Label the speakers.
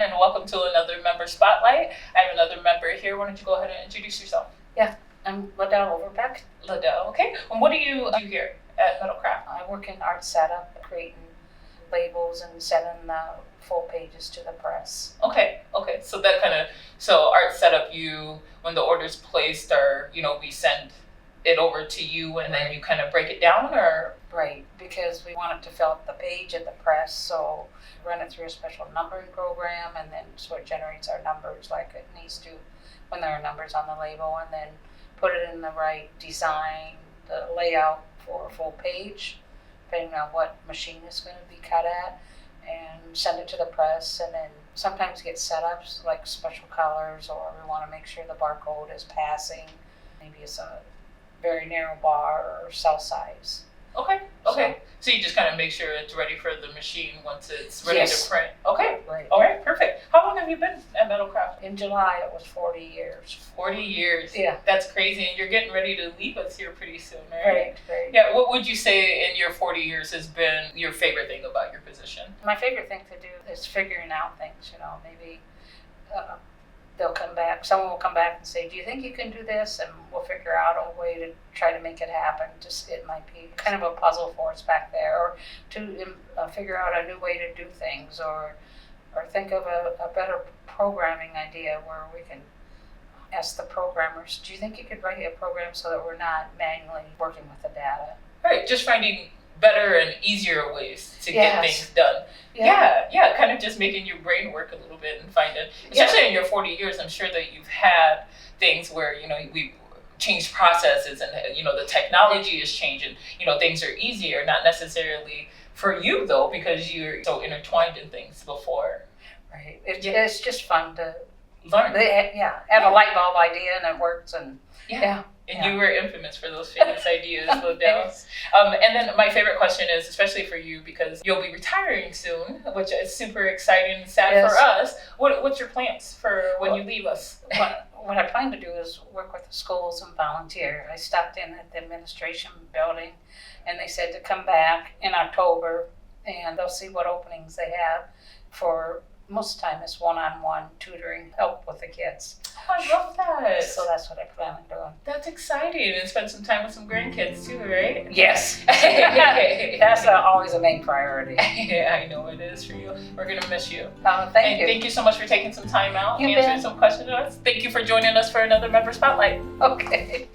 Speaker 1: and welcome to another member spotlight. I have another member here. Why don't you go ahead and introduce yourself?
Speaker 2: I'm Ladell Overbeck.
Speaker 1: Ladell, okay. And what do you do here at Metalcraft?
Speaker 2: I work in art setup, creating labels and sending the full pages to the press.
Speaker 1: Okay. So that so art setup, when the order's placed, or we send it over to you, and then you kind of break it down, or
Speaker 2: Right, because we want it to fill up the page at the press, so run it through a special numbering program, and then so it generates our numbers like it needs to when there are numbers on the label, and then put it in the right design, the layout for a full page, depending on what machine it's going to be cut at, and send it to the press, and then sometimes get setups like special colors, or we want to make sure the barcode is passing. Maybe it's a very narrow bar or cell size.
Speaker 1: Okay. So you just kind of make sure it's ready for the machine once it's ready
Speaker 2: Yes.
Speaker 1: to print. Okay.
Speaker 2: Right.
Speaker 1: All right. Perfect. How long have you been at Metalcraft?
Speaker 2: In July, it was 40 years.
Speaker 1: 40 years.
Speaker 2: Yeah.
Speaker 1: That's crazy, and you're getting ready to leave us here pretty soon, right?
Speaker 2: Right.
Speaker 1: Yeah. What would you say in your 40 years has been your favorite thing about your position?
Speaker 2: My favorite thing to do is figuring out things, maybe they'll come back, someone will come back and say, do you think you can do this? And we'll figure out a way to try to make it happen. Just, it might be kind of a puzzle for us back there, or to figure out a new way to do things, or think of a better programming idea where we can ask the programmers, do you think you could write a program so that we're not manually working with the data?
Speaker 1: Right. Just finding better and easier ways to get
Speaker 2: Yes.
Speaker 1: things done.
Speaker 2: Yeah.
Speaker 1: Kind of just making your brain work a little bit and find it. Especially in your 40 years, I'm sure that you've had things where, we changed processes, and, the technology is changing, things are easier, not necessarily for you though, because you're so intertwined in things before.
Speaker 2: Right. It's just fun to
Speaker 1: Learn.
Speaker 2: have a light bulb idea and it works, and
Speaker 1: And you were infamous for those famous ideas, Ladell. And then my favorite question is, especially for you, because you'll be retiring soon, which is super exciting and sad
Speaker 2: Yes.
Speaker 1: for us. What's your plans for when you leave us?
Speaker 2: What I plan to do is work with the schools and volunteer. I stopped in at the administration building, and they said to come back in October, and they'll see what openings they have for. Most of the time it's one-on-one tutoring, help with the kids.
Speaker 1: Oh, I love that.
Speaker 2: So that's what I plan on doing.
Speaker 1: That's exciting, and spend some time with some grandkids too, right?
Speaker 2: Yes. That's always a main priority.
Speaker 1: Yeah, I know it is for you. We're gonna miss you.
Speaker 2: Thank you.
Speaker 1: Thank you so much for taking some time out,
Speaker 2: You
Speaker 1: answering
Speaker 2: bet.
Speaker 1: some questions to us. Thank you for joining us for another Member Spotlight.
Speaker 2: Okay.